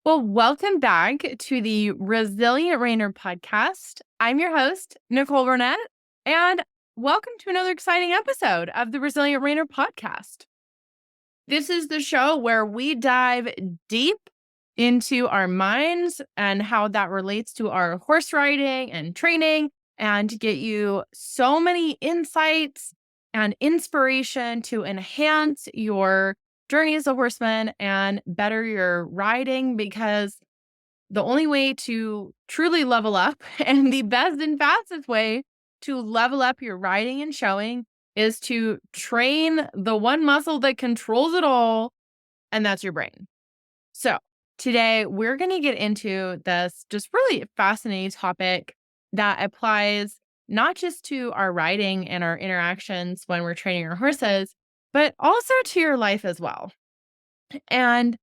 Well, welcome back to the Resilient Reiner podcast. I'm your host, Nicole Burnett, and welcome to another exciting episode of the Resilient Reiner podcast. This is the show where we dive deep into our minds and how that relates to our horse riding and training, and to get you so many insights and inspiration to enhance your journey as a horseman and better your riding, because the only way to truly level up and the best and fastest way to level up your riding and showing is to train the one muscle that controls it all, and that's your brain. So today we're going to get into this just really fascinating topic that applies not just to our riding and our interactions when we're training our horses, but also to your life as well. And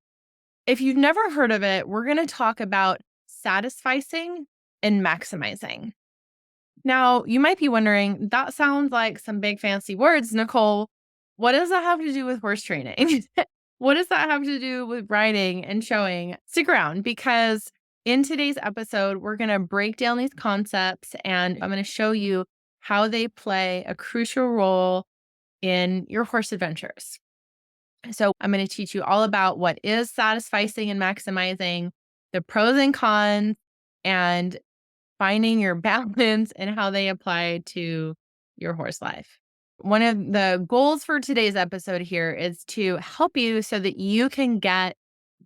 if you've never heard of it, we're going to talk about satisficing and maximizing. Now, you might be wondering, that sounds like some big fancy words, Nicole. What does that have to do with horse training? What does that have to do with riding and showing? Stick around, because in today's episode, we're going to break down these concepts and I'm going to show you how they play a crucial role in your horse adventures. So I'm going to teach you all about what is satisficing and maximizing, the pros and cons, and finding your balance and how they apply to your horse life. One of the goals for today's episode here is to help you so that you can get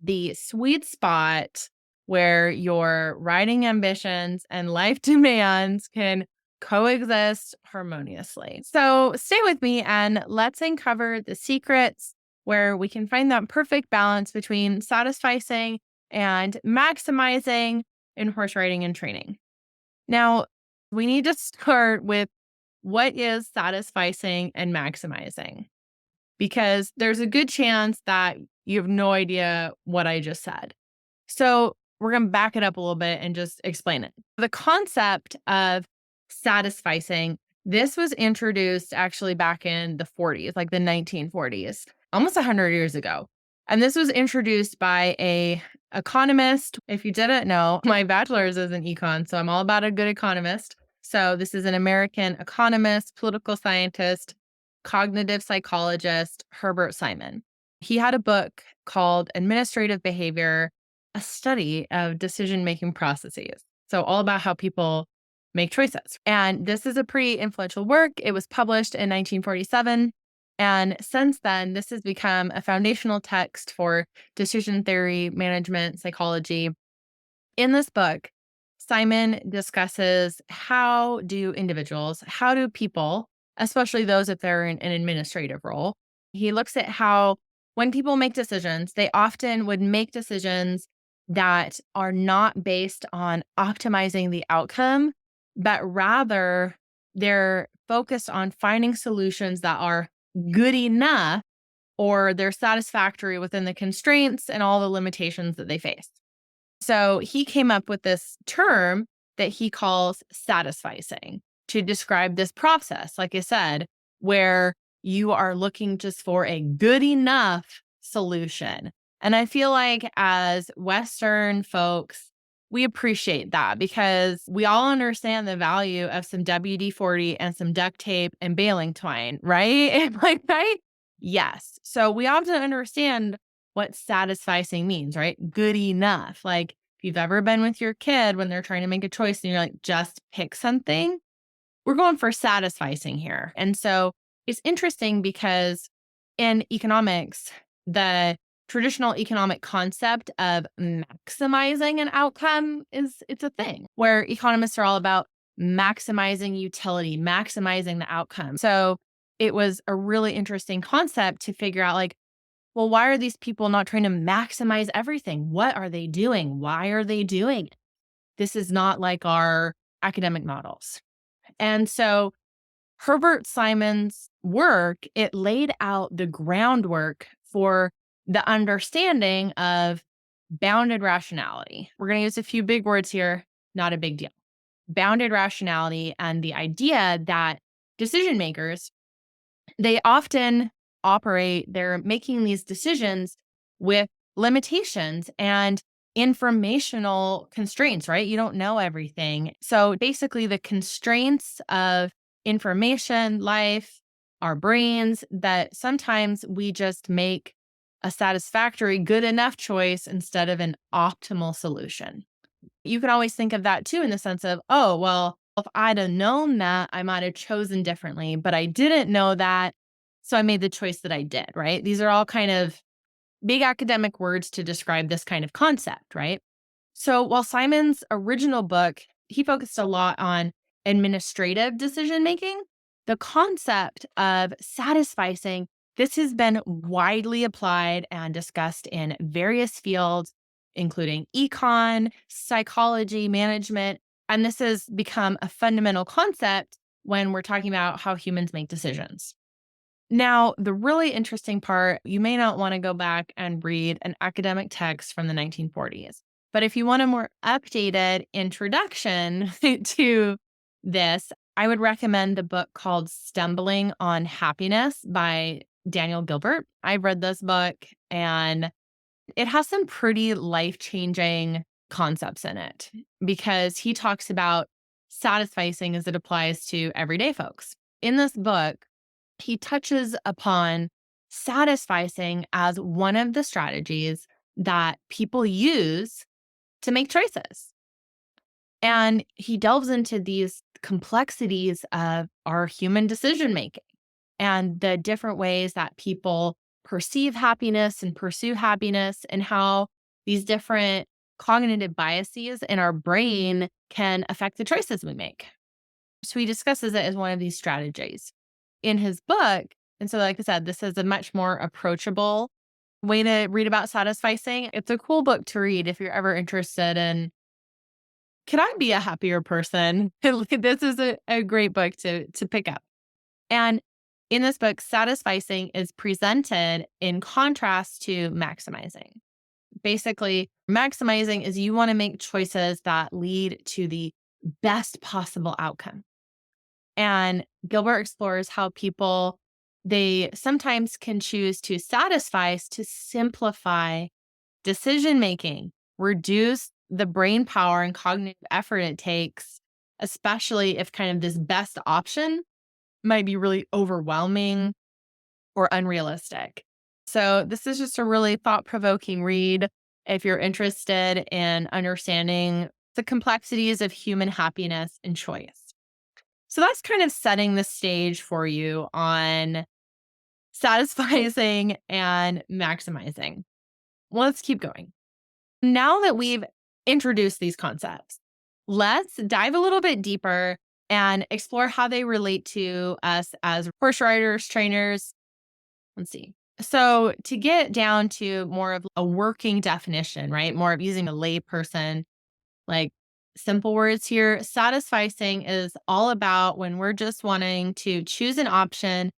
the sweet spot where your riding ambitions and life demands can coexist harmoniously. So stay with me and let's uncover the secrets where we can find that perfect balance between satisficing and maximizing in horse riding and training. Now, we need to start with what is satisficing and maximizing, because there's a good chance that you have no idea what I just said. So we're going to back it up a little bit and just explain it. The concept of satisficing, this was introduced actually back in the 40s, like the 1940s, almost 100 years ago. And this was introduced by a economist. If you didn't know, my bachelor's is in econ, so I'm all about a good economist. So this is an American economist, political scientist, cognitive psychologist, Herbert Simon. He had a book called Administrative Behavior, a study of decision-making processes. So all about how people make choices. And this is a pretty influential work. It was published in 1947. And since then, this has become a foundational text for decision theory, management, psychology. In this book, Simon discusses how do people, especially those if they're in an administrative role, he looks at how when people make decisions, they often would make decisions that are not based on optimizing the outcome, but rather they're focused on finding solutions that are good enough, or they're satisfactory within the constraints and all the limitations that they face. So he came up with this term that he calls satisficing to describe this process, like I said, where you are looking just for a good enough solution. And I feel like as Western folks, we appreciate that because we all understand the value of some WD-40 and some duct tape and baling twine, right? Like, right? Yes. So we often understand what satisficing means, right? Good enough. Like if you've ever been with your kid when they're trying to make a choice and you're like, just pick something, we're going for satisficing here. And so it's interesting because in economics, the traditional economic concept of maximizing an outcome it's a thing where economists are all about maximizing utility, maximizing the outcome. So it was a really interesting concept to figure out, like, well, why are these people not trying to maximize everything? What are they doing? Why are they doing it? This is not like our academic models. And so Herbert Simon's work, it laid out the groundwork for the understanding of bounded rationality. We're going to use a few big words here, not a big deal. Bounded rationality and the idea that decision makers, they often they're making these decisions with limitations, and informational constraints, right? You don't know everything. So basically, the constraints of information, life, our brains, that sometimes we just make a satisfactory, good enough choice instead of an optimal solution. You can always think of that too in the sense of, oh, well, if I'd have known that, I might have chosen differently, but I didn't know that. So I made the choice that I did, right? These are all kind of big academic words to describe this kind of concept, right? So while Simon's original book, he focused a lot on administrative decision making, the concept of satisficing, this has been widely applied and discussed in various fields, including econ, psychology, management, and this has become a fundamental concept when we're talking about how humans make decisions. Now, the really interesting part, you may not want to go back and read an academic text from the 1940s. But if you want a more updated introduction to this, I would recommend the book called Stumbling on Happiness by Daniel Gilbert. I read this book and it has some pretty life changing concepts in it because he talks about satisficing as it applies to everyday folks. In this book, he touches upon satisficing as one of the strategies that people use to make choices. And he delves into these complexities of our human decision making and the different ways that people perceive happiness and pursue happiness, and how these different cognitive biases in our brain can affect the choices we make. So he discusses it as one of these strategies in his book. And so, like I said, this is a much more approachable way to read about satisficing. It's a cool book to read if you're ever interested in, can I be a happier person? This is a great book to pick up. And in this book, satisficing is presented in contrast to maximizing. Basically, maximizing is you want to make choices that lead to the best possible outcome. And Gilbert explores how people, they sometimes can choose to satisfy to simplify decision making, reduce the brain power and cognitive effort it takes, especially if kind of this best option might be really overwhelming or unrealistic. So, this is just a really thought provoking read if you're interested in understanding the complexities of human happiness and choice. So, that's kind of setting the stage for you on satisficing and maximizing. Let's keep going. Now that we've introduced these concepts, let's dive a little bit deeper and explore how they relate to us as horse riders, trainers. Let's see. So, to get down to more of a working definition, right? More of using a layperson, like simple words here, satisficing is all about when we're just wanting to choose an option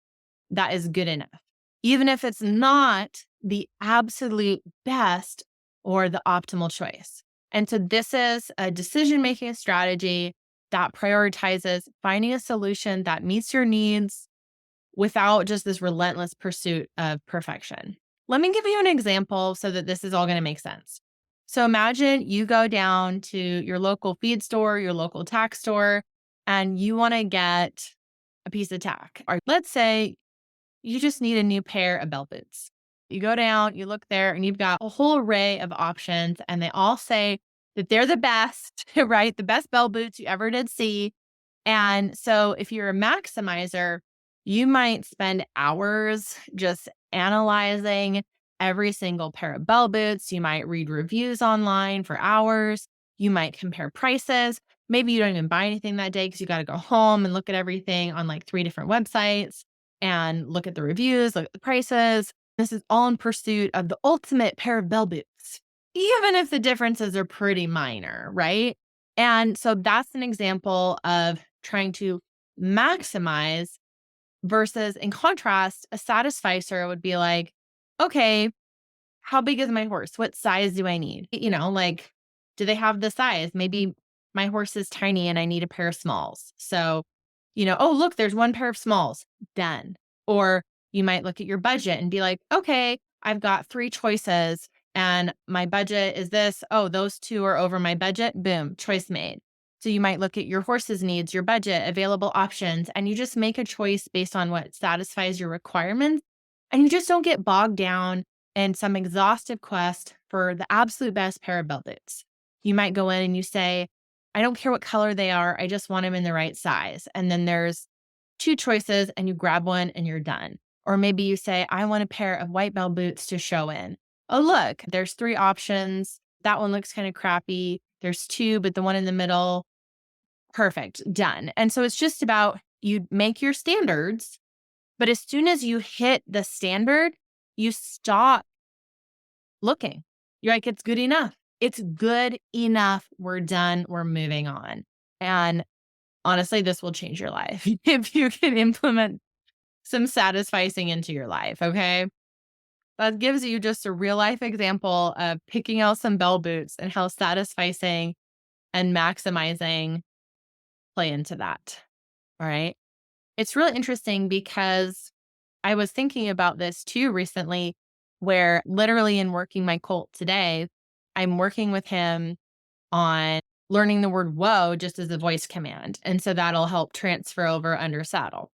that is good enough, even if it's not the absolute best or the optimal choice. And so this is a decision making strategy that prioritizes finding a solution that meets your needs without just this relentless pursuit of perfection. Let me give you an example so that this is all going to make sense. So imagine you go down to your local feed store, your local tack store, and you want to get a piece of tack. Or let's say you just need a new pair of bell boots. You go down, you look there, and you've got a whole array of options, and they all say that they're the best, right? The best bell boots you ever did see. And so if you're a maximizer, you might spend hours just analyzing every single pair of bell boots. You might read reviews online for hours. You might compare prices. Maybe you don't even buy anything that day because you got to go home and look at everything on like 3 different websites and look at the reviews, look at the prices. This is all in pursuit of the ultimate pair of bell boots, even if the differences are pretty minor, right? And so that's an example of trying to maximize versus, in contrast, a satisficer would be like, okay, how big is my horse? What size do I need? Like, do they have the size? Maybe my horse is tiny and I need a pair of smalls. So, oh, look, there's one pair of smalls. Done. Or you might look at your budget and be like, okay, I've got 3 choices and my budget is this. Oh, those two are over my budget. Boom, choice made. So you might look at your horse's needs, your budget, available options, and you just make a choice based on what satisfies your requirements. And you just don't get bogged down in some exhaustive quest for the absolute best pair of belt boots. You might go in and you say, I don't care what color they are. I just want them in the right size. And then there's two choices and you grab one and you're done. Or maybe you say, I want a pair of white belt boots to show in. Oh, look, there's three options. That one looks kind of crappy. There's two, but the one in the middle, perfect, done. And so it's just about you make your standards, but as soon as you hit the standard, you stop looking. You're like, it's good enough. It's good enough. We're done. We're moving on. And honestly, this will change your life if you can implement some satisficing into your life. Okay. That gives you just a real life example of picking out some bell boots and how satisficing and maximizing play into that. All right. It's really interesting because I was thinking about this too recently, where literally in working my colt today, I'm working with him on learning the word whoa just as a voice command. And so that'll help transfer over under saddle.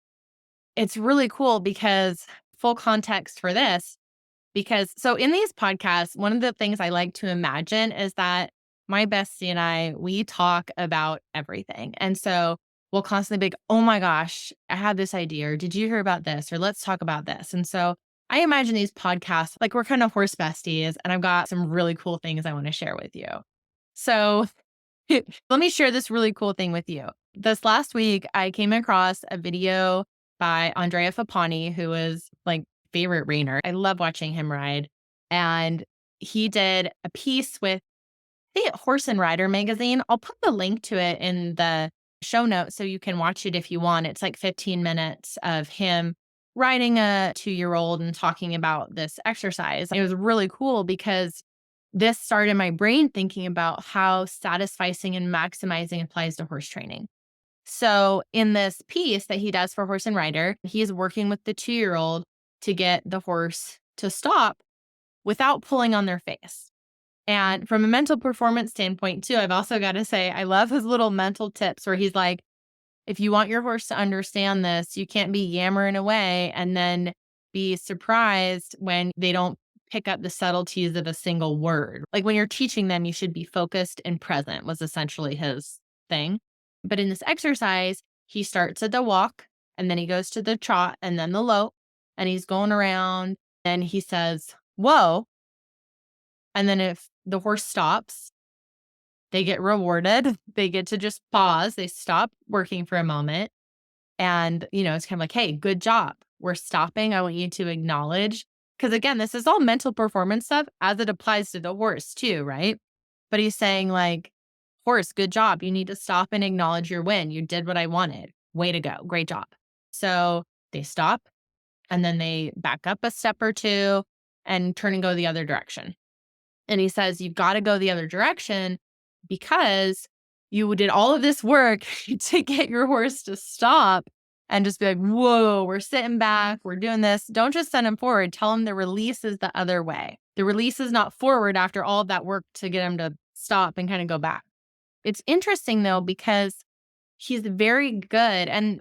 It's really cool because full context for this, because so in these podcasts, one of the things I like to imagine is that my bestie and I, we talk about everything. And so we'll constantly be like, oh my gosh, I had this idea. Or did you hear about this? Or let's talk about this. And so I imagine these podcasts like we're kind of horse besties, and I've got some really cool things I want to share with you. So let me share this really cool thing with you. This last week, I came across a video by Andrea Fapani, who is like favorite reiner. I love watching him ride. And he did a piece with the Horse and Rider magazine. I'll put the link to it in the show notes so you can watch it if you want. It's like 15 minutes of him riding a 2-year-old and talking about this exercise. It was really cool because this started my brain thinking about how satisficing and maximizing applies to horse training. So in this piece that he does for Horse and Rider, he's working with the 2-year-old to get the horse to stop without pulling on their face. And from a mental performance standpoint too, I've also got to say, I love his little mental tips where he's like, if you want your horse to understand this, you can't be yammering away and then be surprised when they don't pick up the subtleties of a single word. Like when you're teaching them, you should be focused and present was essentially his thing. But in this exercise, he starts at the walk and then he goes to the trot and then the lope and he's going around and he says, whoa. And then if the horse stops, they get rewarded. They get to just pause. They stop working for a moment. And, it's kind of like, hey, good job. We're stopping. I want you to acknowledge. Because again, this is all mental performance stuff as it applies to the horse too, right? But he's saying like, horse, good job. You need to stop and acknowledge your win. You did what I wanted. Way to go. Great job. So they stop and then they back up a step or two and turn and go the other direction. And he says, you've got to go the other direction because you did all of this work to get your horse to stop and just be like, whoa, we're sitting back. We're doing this. Don't just send him forward. Tell him the release is the other way. The release is not forward after all of that work to get him to stop and kind of go back. It's interesting though, because he's very good. And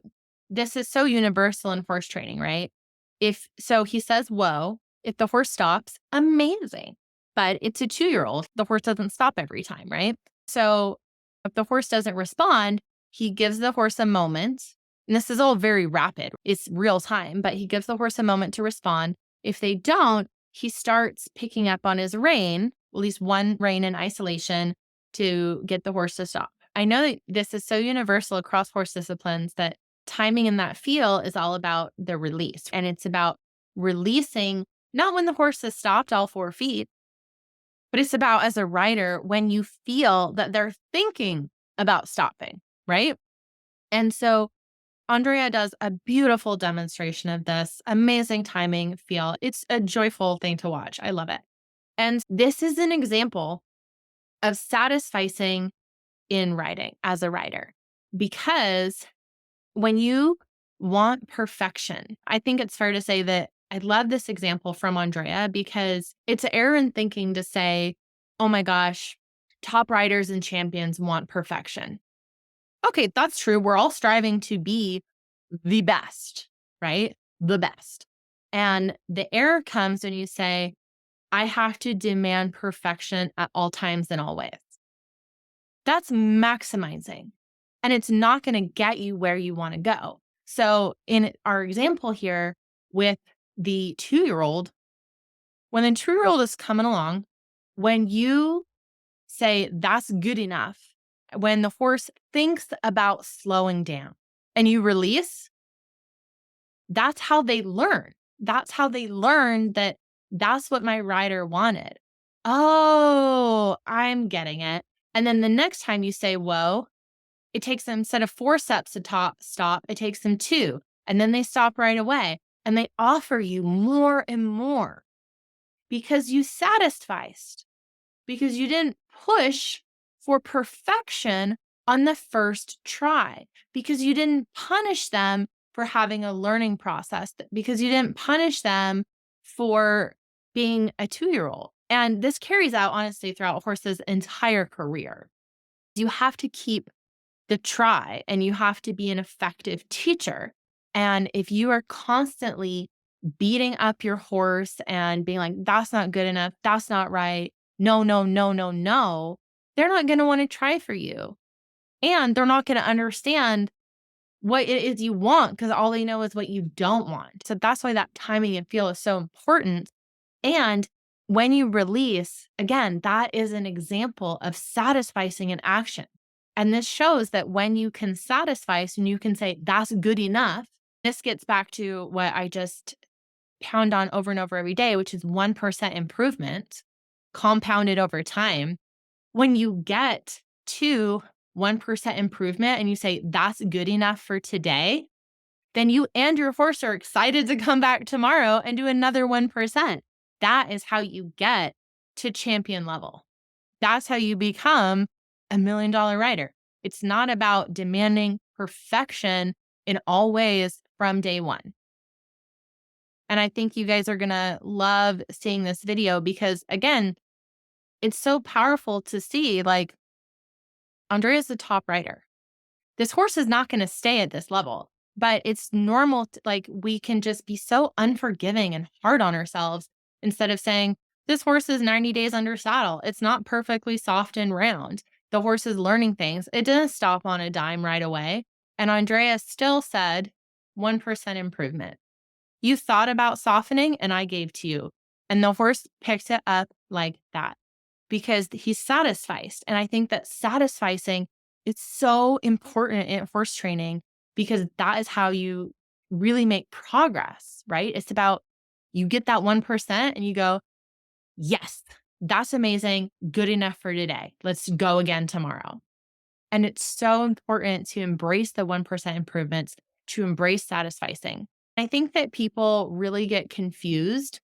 this is so universal in horse training, right? So he says, whoa, if the horse stops, amazing. But it's a 2-year-old. The horse doesn't stop every time, right? So if the horse doesn't respond, he gives the horse a moment. And this is all very rapid. It's real time, but he gives the horse a moment to respond. If they don't, he starts picking up on his rein, at least one rein in isolation to get the horse to stop. I know that this is so universal across horse disciplines that timing in that feel is all about the release. And it's about releasing, not when the horse has stopped all 4 feet, but it's about as a rider, when you feel that they're thinking about stopping, right? And so Andrea does a beautiful demonstration of this, amazing timing feel. It's a joyful thing to watch. I love it. And this is an example of satisficing in riding as a rider, because when you want perfection, I think it's fair to say that I love this example from Andrea because it's errant thinking to say, oh my gosh, top riders and champions want perfection. Okay, that's true. We're all striving to be the best, right? The best. And the error comes when you say, I have to demand perfection at all times and all ways. That's maximizing. And it's not going to get you where you want to go. So, in our example here with the 2-year-old, when the 2-year-old is coming along, when you say that's good enough, when the horse thinks about slowing down and you release, that's how they learn. That's how they learn that that's what my rider wanted. Oh, I'm getting it. And then the next time you say, whoa, it takes them, instead of 4 steps to stop, it takes them 2. And then they stop right away and they offer you more and more because you satisficed, because you didn't push for perfection on the first try, because you didn't punish them for having a learning process, because you didn't punish them for being a 2-year-old. And this carries out, honestly, throughout a horse's entire career. You have to keep the try and you have to be an effective teacher. And if you are constantly beating up your horse and being like, that's not good enough, that's not right, no, no, no, no, no, they're not going to want to try for you. And they're not going to understand what it is you want because all they know is what you don't want. So that's why that timing and feel is so important. And when you release, again, that is an example of satisficing an action. And this shows that when you can satisfice and you can say, that's good enough, this gets back to what I just pound on over and over every day, which is 1% improvement compounded over time. When you get to 1% improvement and you say, that's good enough for today, then you and your horse are excited to come back tomorrow and do another 1%. That is how you get to champion level. That's how you become $1 million rider. It's not about demanding perfection in all ways from day one. And I think you guys are going to love seeing this video because, again, it's so powerful to see, like, Andrea's the top rider. This horse is not going to stay at this level, but it's normal. Like, we can just be so unforgiving and hard on ourselves instead of saying, this horse is 90 days under saddle. It's not perfectly soft and round. The horse is learning things. It didn't stop on a dime right away. And Andrea still said 1% improvement. You thought about softening and I gave to you. And the horse picked it up like that because he's satisfied. And I think that satisficing is so important in horse training because that is how you really make progress, right? It's about you get that 1% and you go, yes, that's amazing. Good enough for today. Let's go again tomorrow. And it's so important to embrace the 1% improvements, to embrace satisficing. I think that people really get confused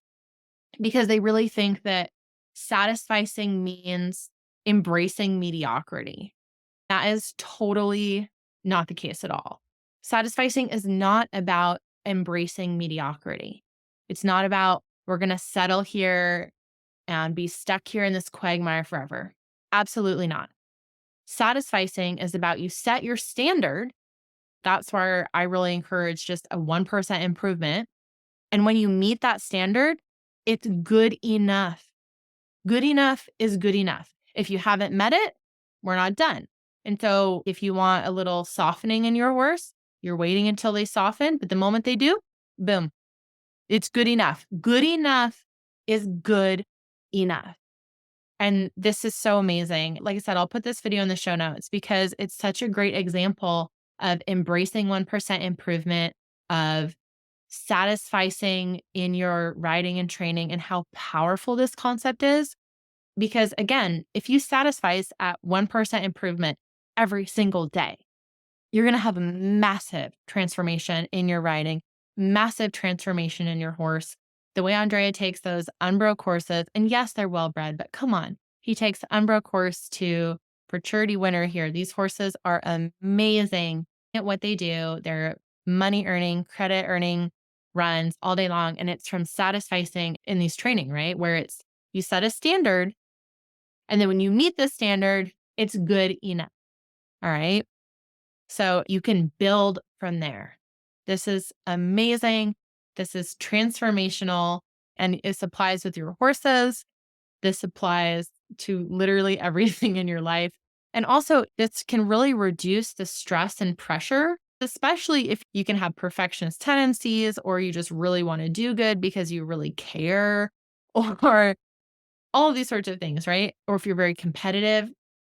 because they really think that satisficing means embracing mediocrity. That is totally not the case at all. Satisficing is not about embracing mediocrity. It's not about we're going to settle here and be stuck here in this quagmire forever. Absolutely not. Satisficing is about you set your standard. That's where I really encourage just a 1% improvement. And when you meet that standard, it's good enough. Good enough is good enough. If you haven't met it, we're not done. And so if you want a little softening in your horse, you're waiting until they soften. But the moment they do, boom, it's good enough. Good enough is good enough. And this is so amazing. Like I said, I'll put this video in the show notes because it's such a great example of embracing 1% improvement, of satisficing in your riding and training and how powerful this concept is. Because again, if you satisfice at 1% improvement every single day, you're going to have a massive transformation in your riding, massive transformation in your horse. The way Andrea takes those unbroke horses, and yes, they're well-bred, but come on, he takes the unbroke horse to maturity winner here. These horses are amazing at what they do. They're money earning, credit earning runs all day long. And it's from satisficing in these training, right? Where it's you set a standard. And then when you meet the standard, it's good enough. All right. So you can build from there. This is amazing. This is transformational. And this applies with your horses. This applies to literally everything in your life. And also, this can really reduce the stress and pressure, especially if you can have perfectionist tendencies or you just really want to do good because you really care or all of these sorts of things, right? Or if you're very competitive,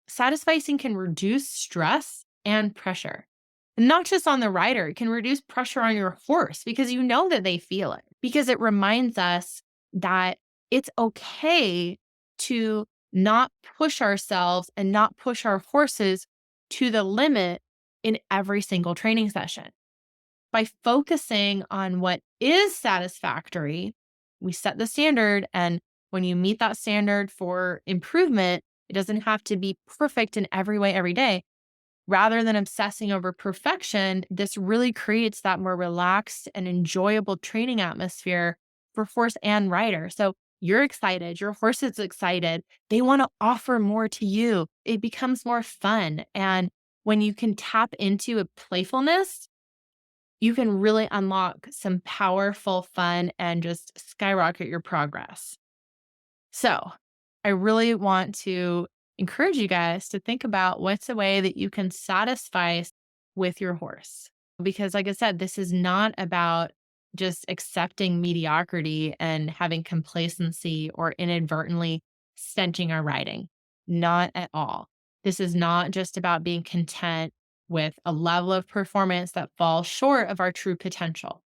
satisficing can reduce stress and pressure. And not just on the rider, it can reduce pressure on your horse because you know that they feel it. Because it reminds us that it's okay to not push ourselves and not push our horses to the limit in every single training session. By focusing on what is satisfactory, we set the standard. And when you meet that standard for improvement, it doesn't have to be perfect in every way every day. Rather than obsessing over perfection, this really creates that more relaxed and enjoyable training atmosphere for horse and rider. So you're excited, your horse is excited. They want to offer more to you. It becomes more fun. And when you can tap into a playfulness, you can really unlock some powerful fun and just skyrocket your progress. So, I really want to encourage you guys to think about what's a way that you can satisfy with your horse. Because, like I said, this is not about just accepting mediocrity and having complacency or inadvertently stenching our riding. Not at all. This is not just about being content with a level of performance that falls short of our true potential.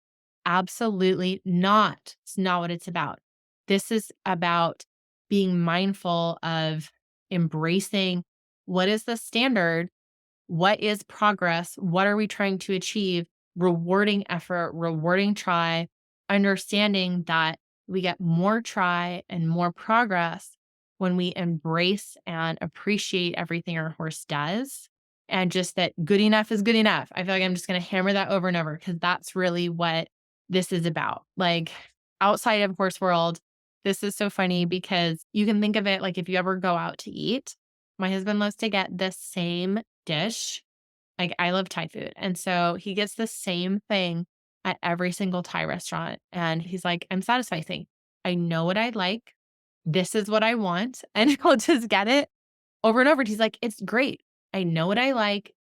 Absolutely not. It's not what it's about. This is about being mindful of embracing what is the standard, what is progress, what are we trying to achieve, rewarding effort, rewarding try, understanding that we get more try and more progress when we embrace and appreciate everything our horse does. And just that good enough is good enough. I feel like I'm just going to hammer that over and over because that's really what this is about. Like outside of horse world, this is so funny because you can think of it like if you ever go out to eat, my husband loves to get the same dish. Like I love Thai food. And so he gets the same thing at every single Thai restaurant. And he's like, I'm satisficing. I know what I like. This is what I want. And he'll just get it over and over. And he's like, it's great. I know what I like.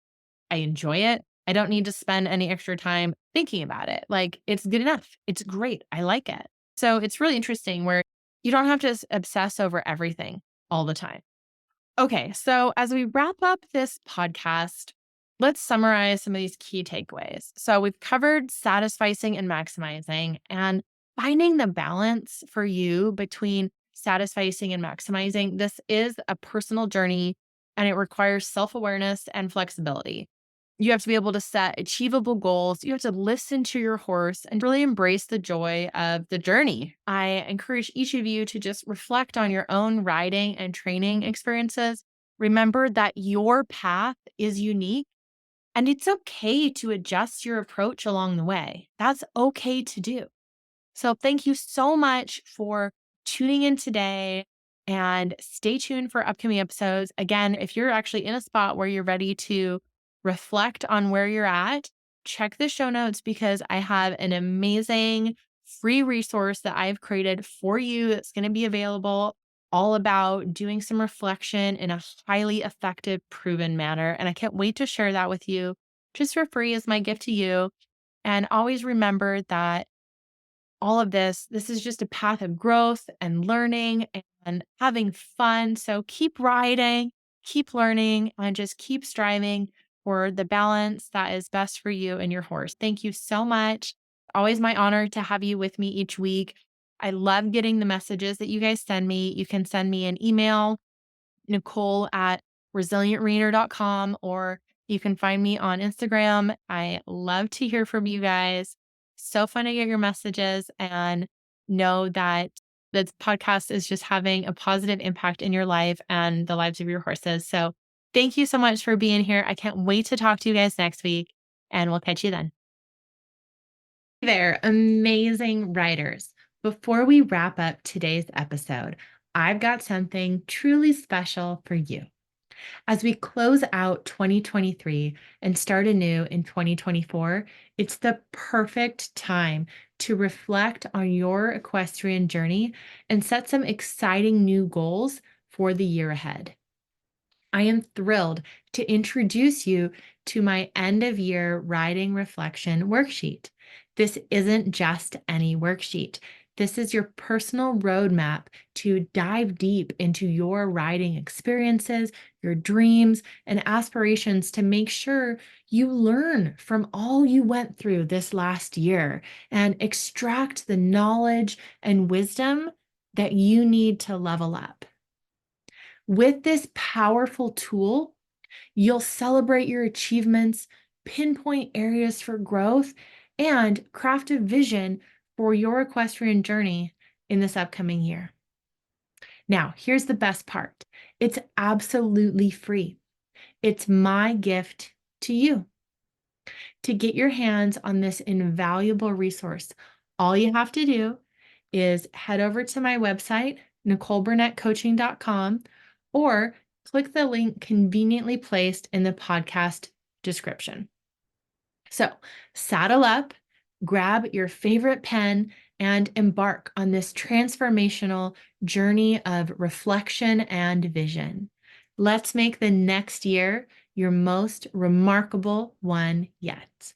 I enjoy it. I don't need to spend any extra time thinking about it. Like it's good enough. It's great. I like it. So it's really interesting where you don't have to obsess over everything all the time. Okay, so as we wrap up this podcast, let's summarize some of these key takeaways. So we've covered satisficing and maximizing and finding the balance for you between satisficing and maximizing. This is a personal journey and it requires self awareness and flexibility. You have to be able to set achievable goals. You have to listen to your horse and really embrace the joy of the journey. I encourage each of you to just reflect on your own riding and training experiences. Remember that your path is unique and it's okay to adjust your approach along the way. That's okay to do. So thank you so much for tuning in today and stay tuned for upcoming episodes. Again, if you're actually in a spot where you're ready to reflect on where you're at, check the show notes because I have an amazing free resource that I've created for you that's going to be available all about doing some reflection in a highly effective, proven manner. And I can't wait to share that with you just for free as my gift to you. And always remember that all of this is just a path of growth and learning and having fun. So keep riding, keep learning, and just keep striving for the balance that is best for you and your horse. Thank you so much. Always my honor to have you with me each week. I love getting the messages that you guys send me. You can send me an email, Nicole at resilientreiner.com, or you can find me on Instagram. I love to hear from you guys. So fun to get your messages and know that this podcast is just having a positive impact in your life and the lives of your horses. So thank you so much for being here. I can't wait to talk to you guys next week and we'll catch you then. There, amazing writers. Before we wrap up today's episode, I've got something truly special for you. As we close out 2023 and start anew in 2024, it's the perfect time to reflect on your equestrian journey and set some exciting new goals for the year ahead. I am thrilled to introduce you to my end of year riding reflection worksheet. This isn't just any worksheet. This is your personal roadmap to dive deep into your riding experiences, your dreams, and aspirations to make sure you learn from all you went through this last year and extract the knowledge and wisdom that you need to level up. With this powerful tool, you'll celebrate your achievements, pinpoint areas for growth, and craft a vision for your equestrian journey in this upcoming year. Now, here's the best part. It's absolutely free. It's my gift to you. To get your hands on this invaluable resource, all you have to do is head over to my website, NicoleBurnettCoaching.com, or click the link conveniently placed in the podcast description. So saddle up, grab your favorite pen, and embark on this transformational journey of reflection and vision. Let's make the next year your most remarkable one yet.